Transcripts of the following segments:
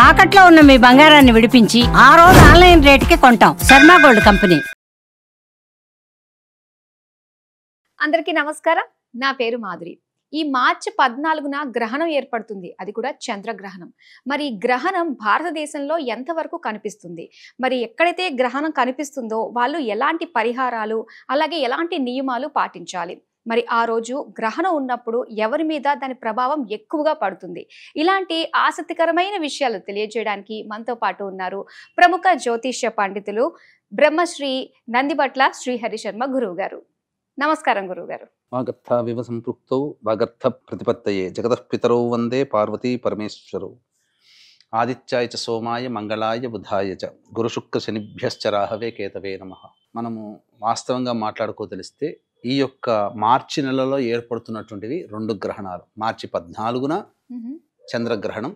తాకట్లో ఉన్న మీ బంగారాన్ని విడిపించి ఆ రోజు ఆన్లైన్ రేటుకి కొంటాం. Sharma gold company. అందరికీ నమస్కారం. నా పేరు మాధురి. ఈ మార్చి 14న గ్రహణం ఏర్పడుతుంది, అది కూడా చంద్రగ్రహణం. మరి గ్రహణం భారతదేశంలో ఎంతవరకు కనిపిస్తుంది, మరి ఎక్కడైతే గ్రహణం కనిపిస్తుందో వాళ్ళు ఎలాంటి పరిహారాలు అలాగే ఎలాంటి నియమాలు పాటించాలి, మరి ఆ రోజు గ్రహణం ఉన్నప్పుడు ఎవరి మీద దాని ప్రభావం ఎక్కువగా పడుతుంది, ఇలాంటి ఆసక్తికరమైన విషయాలు తెలియజేయడానికి మనతో పాటు ఉన్నారు ప్రముఖ జ్యోతిష్య పండితులు బ్రహ్మశ్రీ నందిబట్ల శ్రీహరి శర్మ గురువు గారు. నమస్కారం గురువు గారు. వాగర్థ వివ సంపృక్తౌ వాగర్థ ప్రతిపత్తయే జగతః పితరౌ వందే పార్వతీ పరమేశ్వరౌ. ఆదిత్యాయ చ సోమాయ మంగళాయ బుధాయ చ గురుశుక్ర శనిభ్యశ్చ రాహవే కేతవే నమః. మనము వాస్తవంగా మాట్లాడుకోదలిస్తే ఈ యొక్క మార్చి నెలలో ఏర్పడుతున్నటువంటివి 2 గ్రహణాలు. మార్చి 14న చంద్రగ్రహణం,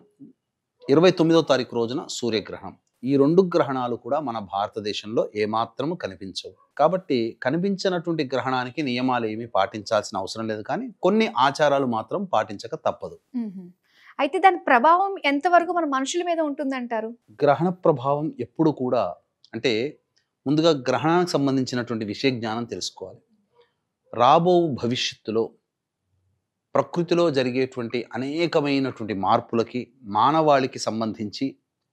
29వ తారీఖు రోజున సూర్యగ్రహణం. ఈ 2 గ్రహణాలు కూడా మన భారతదేశంలో ఏమాత్రము కనిపించవు. కాబట్టి కనిపించినటువంటి గ్రహణానికి నియమాలు ఏమీ పాటించాల్సిన అవసరం లేదు, కానీ కొన్ని ఆచారాలు మాత్రం పాటించక తప్పదు. అయితే దాని ప్రభావం ఎంతవరకు మన మనుషుల మీద ఉంటుందంటారు? గ్రహణ ప్రభావం ఎప్పుడు కూడా అంటే ముందుగా గ్రహణానికి సంబంధించినటువంటి విషయ జ్ఞానం తెలుసుకోవాలి. రాబో భవిష్యత్తులో ప్రకృతిలో జరిగేటువంటి అనేకమైనటువంటి మార్పులకి, మానవాళికి సంబంధించి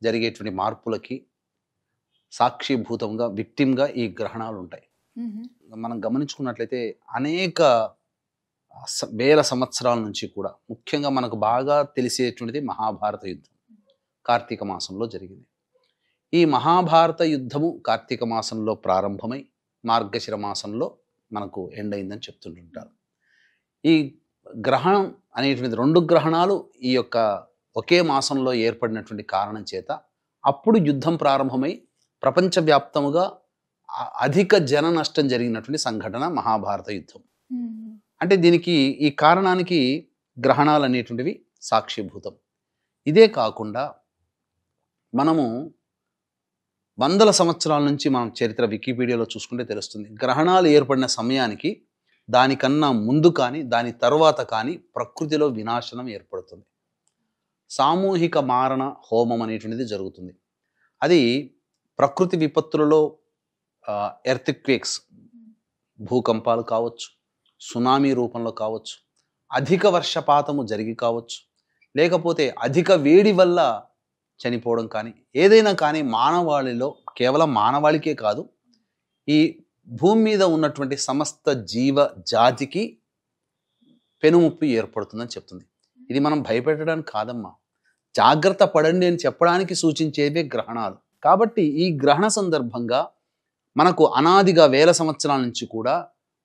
జరిగేటువంటి మార్పులకి సాక్షిభూతంగా, విక్టిమ్గా ఈ గ్రహణాలు ఉంటాయి. మనం గమనించుకున్నట్లయితే అనేక వేల సంవత్సరాల నుంచి కూడా ముఖ్యంగా మనకు బాగా తెలిసేటువంటిది మహాభారత యుద్ధం కార్తీక మాసంలో జరిగింది. ఈ మహాభారత యుద్ధము కార్తీక మాసంలో ప్రారంభమై మార్గశిర మాసంలో మనకు ఎండ్ అయిందని చెప్తుంటుంటారు. ఈ గ్రహణం అనేటువంటి 2 గ్రహణాలు ఈ యొక్క ఒకే మాసంలో ఏర్పడినటువంటి కారణం చేత అప్పుడు యుద్ధం ప్రారంభమై ప్రపంచవ్యాప్తముగా అధిక జన నష్టం జరిగినటువంటి సంఘటన మహాభారత యుద్ధం. అంటే దీనికి ఈ కారణానికి గ్రహణాలు అనేటువంటివి సాక్షిభూతం. ఇదే కాకుండా మనము వందల సంవత్సరాల నుంచి మనం చరిత్ర వికీపీడియాలో చూసుకుంటే తెలుస్తుంది, గ్రహణాలు ఏర్పడిన సమయానికి దానికన్నా ముందు కానీ దాని తర్వాత కానీ ప్రకృతిలో వినాశనం ఏర్పడుతుంది. సామూహిక మారణ హోమం అనేటువంటిది జరుగుతుంది. అది ప్రకృతి విపత్తులలో ఎర్త్క్వేక్స్, భూకంపాలు కావచ్చు, సునామీ రూపంలో కావచ్చు, అధిక వర్షపాతము జరిగి కావచ్చు, లేకపోతే అధిక వేడి వల్ల చనిపోవడం కానీ, ఏదైనా కానీ మానవాళిలో, కేవలం మానవాళికే కాదు, ఈ భూమి మీద ఉన్నటువంటి సమస్త జీవ జాతికి పెనుముప్పు ఏర్పడుతుందని చెప్తుంది. ఇది మనం భయపెట్టడానికి కాదమ్మా, జాగ్రత్త పడండి అని చెప్పడానికి సూచించేవే గ్రహణాలు. కాబట్టి ఈ గ్రహణ సందర్భంగా మనకు అనాదిగా వేల సంవత్సరాల నుంచి కూడా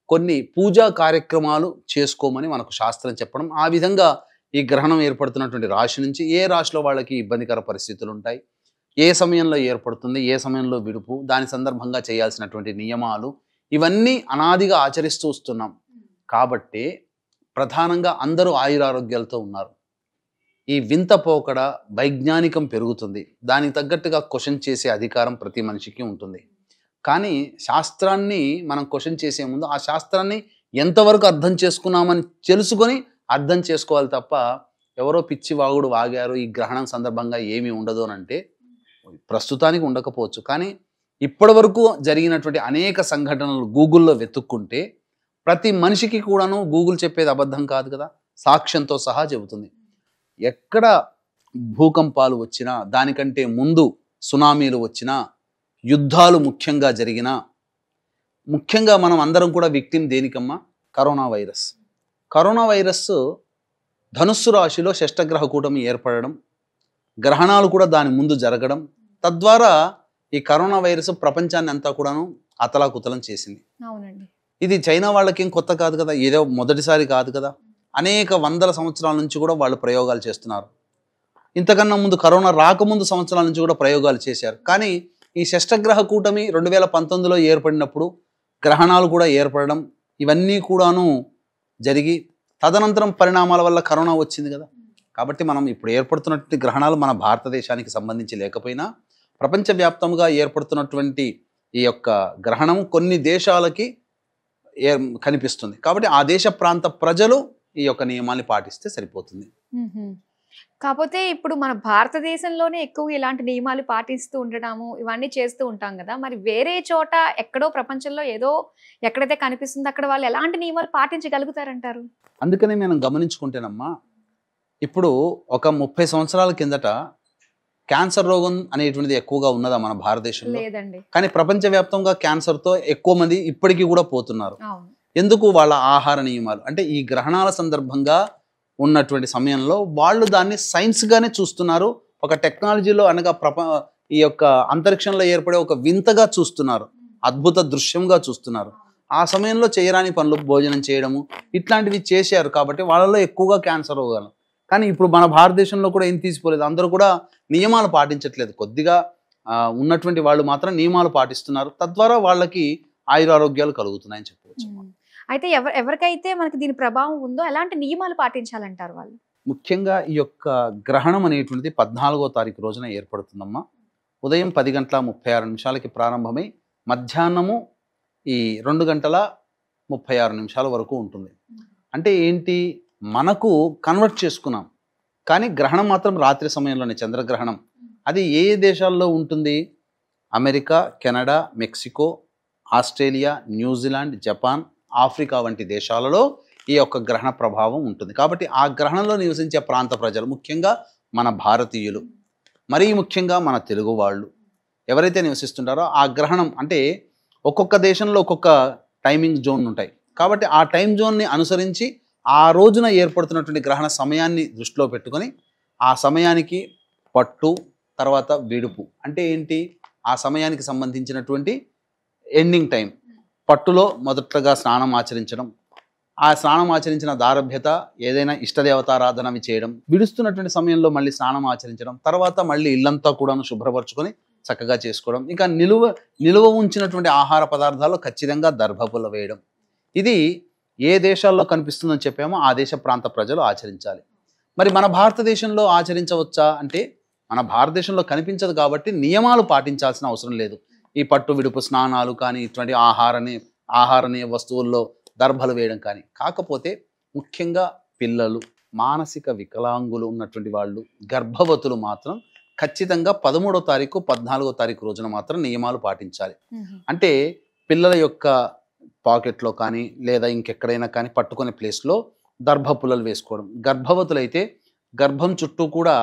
కొన్ని పూజా కార్యక్రమాలు చేసుకోమని మనకు శాస్త్రం చెప్పడం, ఆ విధంగా ఈ గ్రహణం ఏర్పడుతున్నటువంటి రాశి నుంచి ఏ రాశిలో వాళ్ళకి ఇబ్బందికర పరిస్థితులు ఉంటాయి, ఏ సమయంలో ఏర్పడుతుంది, ఏ సమయంలో విడుపు, దాని సందర్భంగా చేయాల్సినటువంటి నియమాలు, ఇవన్నీ అనాదిగా ఆచరిస్తూ వస్తున్నాం. కాబట్టి ప్రధానంగా అందరూ ఆయురారోగ్యాలతో ఉన్నారు. ఈ వింత పోకడ వైజ్ఞానికం పెరుగుతుంది, దానికి తగ్గట్టుగా క్వశ్చన్ చేసే అధికారం ప్రతి మనిషికి ఉంటుంది. కానీ శాస్త్రాన్ని మనం క్వశ్చన్ చేసే ముందు ఆ శాస్త్రాన్ని ఎంతవరకు అర్థం చేసుకున్నామని తెలుసుకొని అర్థం చేసుకోవాలి తప్ప, ఎవరో పిచ్చి వాగుడు వాగారు ఈ గ్రహణం సందర్భంగా ఏమీ ఉండదు అని అంటే ప్రస్తుతానికి ఉండకపోవచ్చు, కానీ ఇప్పటి వరకు జరిగినటువంటి అనేక సంఘటనలు గూగుల్లో వెతుక్కుంటే ప్రతి మనిషికి కూడాను గూగుల్ చెప్పేది అబద్ధం కాదు కదా, సాక్ష్యంతో సహా చెబుతుంది. ఎక్కడ భూకంపాలు వచ్చినా, దానికంటే ముందు సునామీలు వచ్చినా, యుద్ధాలు ముఖ్యంగా జరిగినా, ముఖ్యంగా మనం అందరం కూడా విక్టిమ్ దేనికమ్మా? Corona virus. కరోనా వైరస్ ధనుస్సు రాశిలో షష్టగ్రహ కూటమి ఏర్పడడం, గ్రహణాలు కూడా దాని ముందు జరగడం, తద్వారా ఈ కరోనా వైరస్ ప్రపంచాన్ని అంతా కూడాను అతలాకుతలం చేసింది. అవునండి. ఇది చైనా వాళ్ళకేం కొత్త కాదు కదా, ఏదో మొదటిసారి కాదు కదా, అనేక వందల సంవత్సరాల నుంచి కూడా వాళ్ళు ప్రయోగాలు చేస్తున్నారు. ఇంతకన్నా ముందు కరోనా రాకముందు సంవత్సరాల నుంచి కూడా ప్రయోగాలు చేశారు. కానీ ఈ షష్టగ్రహ కూటమి 2019లో ఏర్పడినప్పుడు గ్రహణాలు కూడా ఏర్పడడం, ఇవన్నీ కూడాను జరిగి తదనంతరం పరిణామాల వల్ల కరోనా వచ్చింది కదా. కాబట్టి మనం ఇప్పుడు ఏర్పడుతున్నటువంటి గ్రహణాలు మన భారతదేశానికి సంబంధించి లేకపోయినా ప్రపంచవ్యాప్తంగా ఏర్పడుతున్నటువంటి ఈ యొక్క గ్రహణం కొన్ని దేశాలకి కనిపిస్తుంది. కాబట్టి ఆ దేశ ప్రాంత ప్రజలు ఈ యొక్క నియమాన్ని పాటిస్తే సరిపోతుంది. కాకపోతే ఇప్పుడు మన భారతదేశంలోనే ఎక్కువ ఇలాంటి నియమాలు పాటిస్తూ ఉండడము ఇవన్నీ చేస్తూ ఉంటాం కదా. మరి వేరే చోట ఎక్కడో ప్రపంచంలో ఏదో ఎక్కడైతే కనిపిస్తుందో అక్కడ వాళ్ళు ఎలాంటి నియమాలు పాటించగలుగుతారంటారు? అందుకనే మనం గమనించుకుంటేనమ్మా, ఇప్పుడు ఒక 30 సంవత్సరాల కిందట క్యాన్సర్ రోగం అనేటువంటిది ఎక్కువగా ఉన్నదా మన భారతదేశంలో? లేదండి. కానీ ప్రపంచవ్యాప్తంగా క్యాన్సర్తో ఎక్కువ మంది ఇప్పటికీ కూడా పోతున్నారు. అవును. ఎందుకు? వాళ్ళ ఆహార నియమాలు. అంటే ఈ గ్రహణాల సందర్భంగా ఉన్నటువంటి సమయంలో వాళ్ళు దాన్ని సైన్స్గానే చూస్తున్నారు. ఒక టెక్నాలజీలో అనగా ఈ యొక్క అంతరిక్షంలో ఏర్పడే ఒక వింతగా చూస్తున్నారు, అద్భుత దృశ్యంగా చూస్తున్నారు. ఆ సమయంలో చేయరాని పనులు, భోజనం చేయడము ఇట్లాంటివి చేశారు కాబట్టి వాళ్ళలో ఎక్కువగా క్యాన్సర్ రోగాలు. కానీ ఇప్పుడు మన భారతదేశంలో కూడా ఏం తీసిపోలేదు, అందరూ కూడా నియమాలు పాటించట్లేదు. కొద్దిగా ఉన్నటువంటి వాళ్ళు మాత్రం నియమాలు పాటిస్తున్నారు. తద్వారా వాళ్ళకి ఆయురారోగ్యాలు కలుగుతున్నాయని చెప్పవచ్చు. అయితే ఎవరికైతే మనకి దీని ప్రభావం ఉందో ఎలాంటి నియమాలు పాటించాలంటారు వాళ్ళు? ముఖ్యంగా ఈ యొక్క గ్రహణం అనేటువంటిది 14వ తారీఖు రోజున ఏర్పడుతుందమ్మా. ఉదయం 10:36 ప్రారంభమై మధ్యాహ్నము ఈ 2:36 వరకు ఉంటుంది. అంటే ఏంటి, మనకు కన్వర్ట్ చేసుకున్నాం. కానీ గ్రహణం మాత్రం రాత్రి సమయంలోనే, చంద్రగ్రహణం. అది ఏ దేశాల్లో ఉంటుంది? America, Canada, Mexico, Australia, New Zealand, Japan, Africa వంటి దేశాలలో ఈ యొక్క గ్రహణ ప్రభావం ఉంటుంది. కాబట్టి ఆ గ్రహణంలో నివసించే ప్రాంత ప్రజలు, ముఖ్యంగా మన భారతీయులు, మరీ ముఖ్యంగా మన తెలుగు వాళ్ళు ఎవరైతే నివసిస్తుంటారో ఆ గ్రహణం అంటే ఒక్కొక్క దేశంలో ఒక్కొక్క టైమింగ్ జోన్ ఉంటాయి. కాబట్టి ఆ టైం జోన్ని అనుసరించి ఆ రోజున ఏర్పడుతున్నటువంటి గ్రహణ సమయాన్ని దృష్టిలో పెట్టుకొని ఆ సమయానికి పట్టు, తర్వాత విడుపు అంటే ఏంటి, ఆ సమయానికి సంబంధించినటువంటి ఎండింగ్ టైం. పట్టులో మొదటగా స్నానం ఆచరించడం, ఆ స్నానం ఆచరించిన దారభ్యత ఏదైనా ఇష్టదేవతారాధన చేయడం, విడుస్తున్నటువంటి సమయంలో మళ్ళీ స్నానం ఆచరించడం, తర్వాత మళ్ళీ ఇల్లంతా కూడా శుభ్రపరచుకొని చక్కగా చేసుకోవడం. ఇంకా నిలువ ఉంచినటువంటి ఆహార పదార్థాల్లో ఖచ్చితంగా దర్భపుల్ల వేయడం. ఇది ఏ దేశాల్లో కనిపిస్తుందని చెప్పామో ఆ దేశ ప్రాంత ప్రజలు ఆచరించాలి. మరి మన భారతదేశంలో ఆచరించవచ్చా అంటే, మన భారతదేశంలో కనిపించదు కాబట్టి నియమాలు పాటించాల్సిన అవసరం లేదు. ఈ పట్టు విడుపు స్నానాలు కానీ, ఇటువంటి ఆహారని వస్తువుల్లో దర్భలు వేయడం కానీ. కాకపోతే ముఖ్యంగా పిల్లలు, మానసిక వికలాంగులు ఉన్నటువంటి వాళ్ళు, గర్భవతులు మాత్రం ఖచ్చితంగా 13వ తారీఖు 14వ తారీఖు రోజున మాత్రం నియమాలు పాటించాలి. అంటే పిల్లల యొక్క పాకెట్లో కానీ లేదా ఇంకెక్కడైనా కానీ పట్టుకునే ప్లేస్లో దర్భపుల్లలు వేసుకోవడం. గర్భవతులైతే గర్భం చుట్టూ కూడా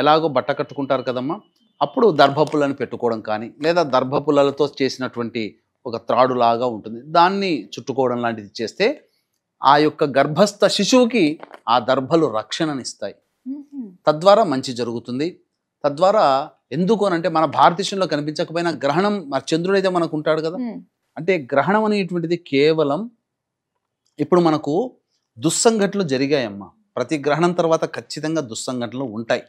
ఎలాగో బట్ట కట్టుకుంటారు కదమ్మా, అప్పుడు దర్భపుల్లని పెట్టుకోవడం కానీ, లేదా దర్భపుల్లలతో చేసినటువంటి ఒక త్రాడు లాగా ఉంటుంది, దాన్ని చుట్టుకోవడం లాంటిది చేస్తే ఆ యొక్క గర్భస్థ శిశువుకి ఆ దర్భలు రక్షణనిస్తాయి. తద్వారా మంచి జరుగుతుంది. తద్వారా ఎందుకు అనంటే, మన భారతదేశంలో కనిపించకపోయినా గ్రహణం, మరి చంద్రుడైతే మనకు ఉంటాడు కదా. అంటే గ్రహణం అనేటువంటిది కేవలం ఇప్పుడు మనకు దుస్సంఘటనలు జరిగాయమ్మా. ప్రతి గ్రహణం తర్వాత ఖచ్చితంగా దుస్సంఘటనలు ఉంటాయి.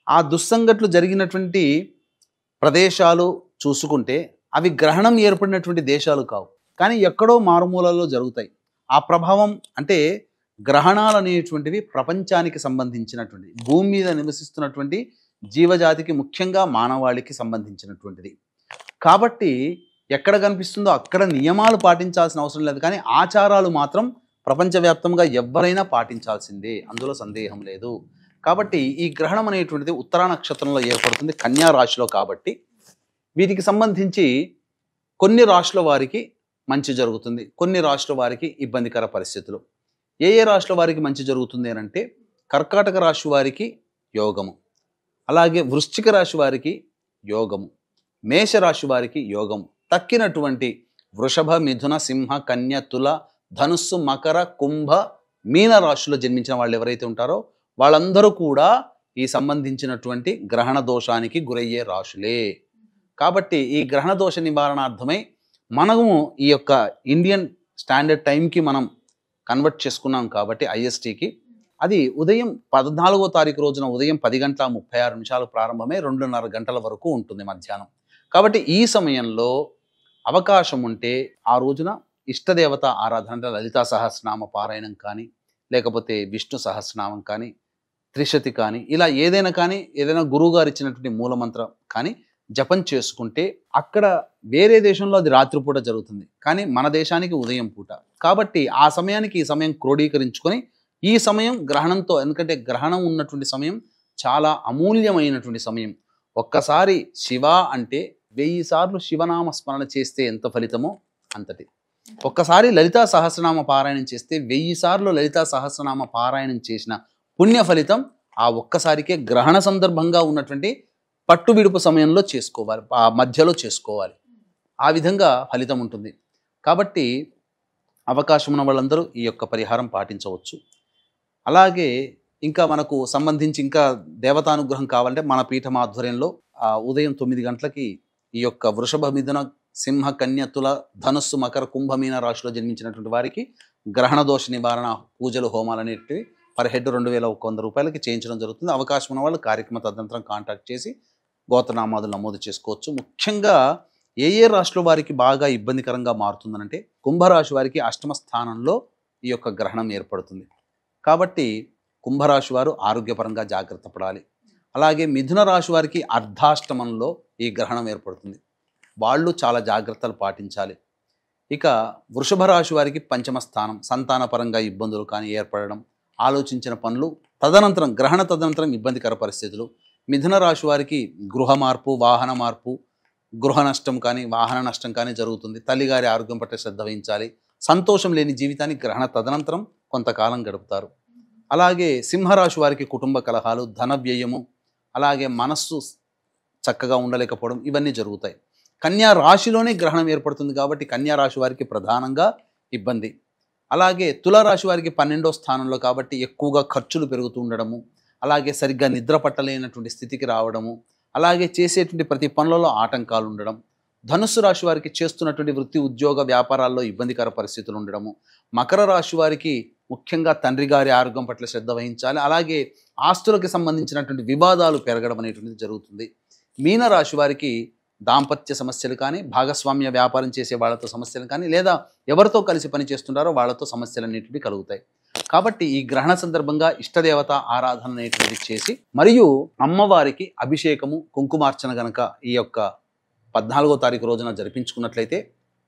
ఆ దుస్సంఘటనలు జరిగినటువంటి ప్రదేశాలు చూసుకుంటే అవి గ్రహణం ఏర్పడినటువంటి దేశాలు కావు, కానీ ఎక్కడో మారుమూలలో జరుగుతాయి. ఆ ప్రభావం అంటే గ్రహణాలు అనేటువంటివి ప్రపంచానికి సంబంధించినటువంటి, భూమి మీద నివసిస్తున్నటువంటి జీవజాతికి, ముఖ్యంగా మానవాళికి సంబంధించినటువంటిది. కాబట్టి ఎక్కడ కనిపిస్తుందో అక్కడ నియమాలు పాటించాల్సిన అవసరం లేదు, కానీ ఆచారాలు మాత్రం ప్రపంచవ్యాప్తంగా ఎవరైనా పాటించాల్సిందే, అందులో సందేహం లేదు. కాబట్టి ఈ గ్రహణం అనేటువంటిది ఉత్తరా నక్షత్రంలో ఏర్పడుతుంది, కన్యా రాశిలో. కాబట్టి వీటికి సంబంధించి కొన్ని రాశుల వారికి మంచి జరుగుతుంది, కొన్ని రాశుల వారికి ఇబ్బందికర పరిస్థితులు. ఏ రాశుల వారికి మంచి జరుగుతుంది అని అంటే, కర్కాటక రాశి వారికి యోగము, అలాగే వృశ్చిక రాశి వారికి యోగము, మేషరాశి వారికి యోగము. తక్కినటువంటి వృషభ, మిథున, సింహ, కన్య, తుల, ధనుస్సు, మకర, కుంభ, మీన రాశుల్లో జన్మించిన వాళ్ళు ఎవరైతే ఉంటారో వాళ్ళందరూ కూడా ఈ సంబంధించినటువంటి గ్రహణ దోషానికి గురయ్యే రాశులే. కాబట్టి ఈ గ్రహణ దోష నివారణార్థమై మనము ఈ యొక్క ఇండియన్ స్టాండర్డ్ టైంకి మనం కన్వర్ట్ చేసుకున్నాం కాబట్టి ఐఎస్టీకి, అది ఉదయం 14వ తారీఖు రోజున ఉదయం 10:36 ప్రారంభమై 2:30 గంటల వరకు ఉంటుంది మధ్యాహ్నం. కాబట్టి ఈ సమయంలో అవకాశం ఉంటే ఆ రోజున ఇష్టదేవత ఆరాధన, అంటే లలితా సహస్రనామ పారాయణం కానీ, లేకపోతే విష్ణు సహస్రనామం కానీ, త్రిశతి కానీ, ఇలా ఏదైనా కానీ, ఏదైనా గురువు గారు ఇచ్చినటువంటి మూలమంత్రం కానీ జపం చేసుకుంటే, అక్కడ వేరే దేశంలో అది రాత్రిపూట జరుగుతుంది, కానీ మన దేశానికి ఉదయం పూట. కాబట్టి ఆ సమయానికి ఈ సమయం క్రోడీకరించుకొని ఈ సమయం గ్రహణంతో, ఎందుకంటే గ్రహణం ఉన్నటువంటి సమయం చాలా అమూల్యమైనటువంటి సమయం. ఒక్కసారి శివ అంటే 1000 సార్లు శివనామ స్మరణ చేస్తే ఎంత ఫలితమో అంతటి. ఒక్కసారి లలితా సహస్రనామ పారాయణం చేస్తే 1000 సార్లు లలితా సహస్రనామ పారాయణం చేసిన పుణ్య ఫలితం ఆ ఒక్కసారికే గ్రహణ సందర్భంగా ఉన్నటువంటి పట్టు విడుపు సమయంలో చేసుకోవాలి, ఆ మధ్యలో చేసుకోవాలి. ఆ విధంగా ఫలితం ఉంటుంది. కాబట్టి అవకాశం ఉన్న వాళ్ళందరూ ఈ యొక్క పరిహారం పాటించవచ్చు. అలాగే ఇంకా మనకు సంబంధించి ఇంకా దేవతానుగ్రహం కావాలంటే మన పీఠం ఆధ్వర్యంలో ఉదయం 9 గంటలకి ఈ యొక్క వృషభ, మిథున, సింహ, కన్య, తుల, ధనుస్సు, మకర, కుంభమీన రాశిలో జన్మించినటువంటి వారికి గ్రహణ దోష నివారణ పూజలు, హోమాలు అనేటివి పర్ హెడ్ 2100 రూపాయలకి చేయించడం జరుగుతుంది. అవకాశం ఉన్న వాళ్ళు కార్యక్రమ తదనంతరం కాంటాక్ట్ చేసి గోత్రనామాదులు నమోదు చేసుకోవచ్చు. ముఖ్యంగా ఏ రాశిలో వారికి బాగా ఇబ్బందికరంగా మారుతుందనంటే కుంభరాశి వారికి అష్టమ స్థానంలో ఈ యొక్క గ్రహణం ఏర్పడుతుంది. కాబట్టి కుంభరాశి వారు ఆరోగ్యపరంగా జాగ్రత్త పడాలి. అలాగే మిథున రాశి వారికి అర్ధాష్టమంలో ఈ గ్రహణం ఏర్పడుతుంది, వాళ్ళు చాలా జాగ్రత్తలు పాటించాలి. ఇక వృషభ రాశి వారికి పంచమ స్థానం, సంతానపరంగా ఇబ్బందులు కానీ ఏర్పడడం, ఆలోచించిన పనులు తదనంతరం గ్రహణ తదనంతరం ఇబ్బందికర పరిస్థితులు. మిథున రాశి వారికి గృహ మార్పు, వాహన మార్పు, గృహ నష్టం కానీ వాహన నష్టం కానీ జరుగుతుంది. తల్లిగారి ఆరోగ్యం పట్ల శ్రద్ధ వహించాలి. సంతోషం లేని జీవితాన్ని గ్రహణ తదనంతరం కొంతకాలం గడుపుతారు. అలాగే సింహరాశి వారికి కుటుంబ కలహాలు, ధన వ్యయము, అలాగే మనస్సు చక్కగా ఉండలేకపోవడం ఇవన్నీ జరుగుతాయి. కన్యా రాశిలోనే గ్రహణం ఏర్పడుతుంది కాబట్టి కన్యా రాశి వారికి ప్రధానంగా ఇబ్బంది. అలాగే తులారాశి వారికి 12వ స్థానంలో కాబట్టి ఎక్కువగా ఖర్చులు పెరుగుతూ ఉండడము, అలాగే సరిగ్గా నిద్ర పట్టలేనటువంటి స్థితికి రావడము, అలాగే చేసేటువంటి ప్రతి పనులలో ఆటంకాలు ఉండడం. ధనుస్సు రాశి వారికి చేస్తున్నటువంటి వృత్తి, ఉద్యోగ, వ్యాపారాల్లో ఇబ్బందికర పరిస్థితులు ఉండడము. మకర రాశి వారికి ముఖ్యంగా తండ్రి గారి ఆరోగ్యం పట్ల శ్రద్ధ వహించాలి. అలాగే ఆస్తులకు సంబంధించినటువంటి వివాదాలు పెరగడం అనేటువంటిది జరుగుతుంది. మీన రాశి వారికి దాంపత్య సమస్యలు కానీ, భాగస్వామ్య వ్యాపారం చేసే వాళ్ళతో సమస్యలు కానీ, లేదా ఎవరితో కలిసి పని చేస్తుంటారో వాళ్ళతో సమస్యలు అనేటివి కలుగుతాయి. కాబట్టి ఈ గ్రహణ సందర్భంగా ఇష్టదేవత ఆరాధన అనేటువంటిది చేసి, మరియు అమ్మవారికి అభిషేకము, కుంకుమార్చన గనక ఈ యొక్క 14వ తారీఖు రోజున జరిపించుకున్నట్లయితే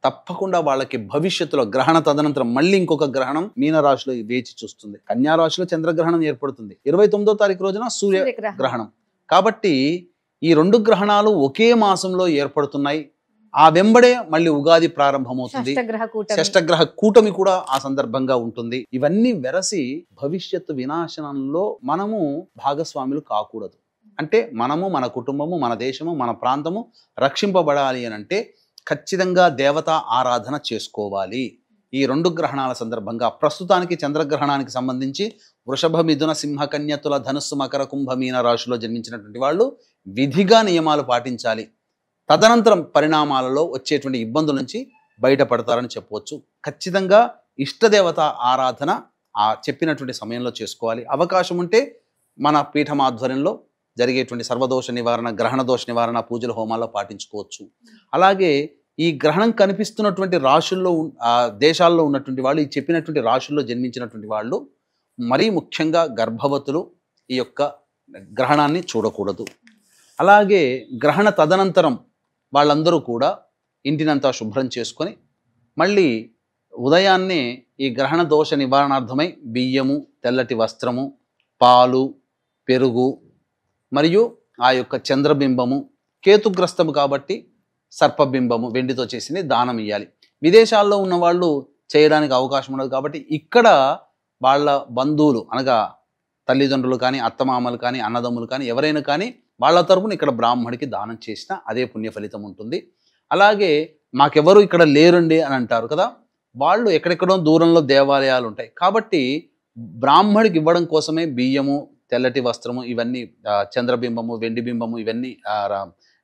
తప్పకుండా వాళ్ళకి భవిష్యత్తులో గ్రహణ తదనంతరం మళ్ళీ ఇంకొక గ్రహణం మీనరాశిలో వేచి చూస్తుంది. కన్యా రాశిలో చంద్రగ్రహణం ఏర్పడుతుంది 29వ తారీఖు రోజున సూర్య గ్రహణం. కాబట్టి ఈ 2 గ్రహణాలు ఒకే మాసంలో ఏర్పడుతున్నాయి. ఆ వెంబడే మళ్ళీ ఉగాది ప్రారంభమవుతుంది. షష్టగ్రహ కూటమి కూడా ఆ సందర్భంగా ఉంటుంది. ఇవన్నీ వెరసి భవిష్యత్తు వినాశనంలో మనము భాగస్వాములు కాకూడదు. అంటే మనము, మన కుటుంబము, మన దేశము, మన ప్రాంతము రక్షింపబడాలి అని అంటే ఖచ్చితంగా దేవతా ఆరాధన చేసుకోవాలి. ఈ 2 గ్రహణాల సందర్భంగా ప్రస్తుతానికి చంద్రగ్రహణానికి సంబంధించి వృషభ, మిథున, సింహ, కన్య, తుల, ధనుస్సు, మకర, కుంభ, మీన రాశిలో జన్మించినటువంటి వాళ్ళు విధిగా నియమాలు పాటించాలి. తదనంతరం పరిణామాలలో వచ్చేటువంటి ఇబ్బందుల నుంచి బయటపడతారని చెప్పవచ్చు. ఖచ్చితంగా ఇష్టదేవత ఆరాధన ఆ చెప్పినటువంటి సమయంలో చేసుకోవాలి. అవకాశం ఉంటే మన పీఠం ఆధ్వర్యంలో జరిగేటువంటి సర్వదోష నివారణ, గ్రహణ దోష నివారణ పూజల, హోమాల్లో పాటించుకోవచ్చు. అలాగే ఈ గ్రహణం కనిపిస్తున్నటువంటి రాశుల్లో, దేశాల్లో ఉన్నటువంటి వాళ్ళు, ఈ చెప్పినటువంటి రాశుల్లో జన్మించినటువంటి వాళ్ళు మరీ ముఖ్యంగా గర్భవతులు ఈ యొక్క గ్రహణాన్ని చూడకూడదు. అలాగే గ్రహణ తదనంతరం వాళ్ళందరూ కూడా ఇంటినంతా శుభ్రం చేసుకొని మళ్ళీ ఉదయాన్నే ఈ గ్రహణ దోష నివారణార్థమై బియ్యము, తెల్లటి వస్త్రము, పాలు, పెరుగు మరియు ఆ యొక్క చంద్రబింబము, కేతుగ్రస్తము కాబట్టి సర్పబింబము వెండితో చేసింది దానం ఇవ్వాలి. విదేశాల్లో ఉన్న వాళ్ళు చేయడానికి అవకాశం ఉండదు కాబట్టి ఇక్కడ వాళ్ళ బంధువులు అనగా తల్లిదండ్రులు కానీ, అత్తమామలు కానీ, అన్నదమ్ములు కానీ ఎవరైనా కానీ వాళ్ళ తరపున ఇక్కడ బ్రాహ్మడికి దానం చేసినా అదే పుణ్య ఫలితం ఉంటుంది. అలాగే మాకెవరు ఇక్కడ లేరండి అని అంటారు కదా, వాళ్ళు ఎక్కడెక్కడో దూరంలో దేవాలయాలు ఉంటాయి కాబట్టి బ్రాహ్మడికి ఇవ్వడం కోసమే బియ్యము, తెల్లటి వస్త్రము, ఇవన్నీ చంద్రబింబము, వెండి బింబము, ఇవన్నీ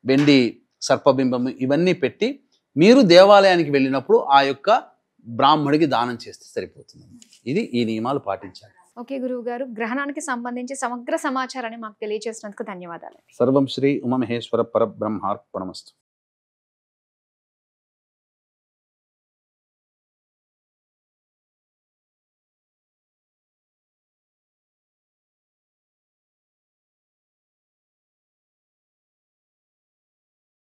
వెండి సర్పబింబము ఇవన్నీ పెట్టి మీరు దేవాలయానికి వెళ్ళినప్పుడు ఆ యొక్క బ్రాహ్మడికి దానం చేస్తే సరిపోతుంది. ఇది ఈ నియమాలు పాటించాలి. ఓకే గురువు గారు, గ్రహణానికి సంబంధించి సమగ్ర సమాచారాన్ని మాకు తెలియజేసినందుకు ధన్యవాదాలు. సర్వం శ్రీ ఉమామహేశ్వర పరబ్రహ్మార్పణమస్తు.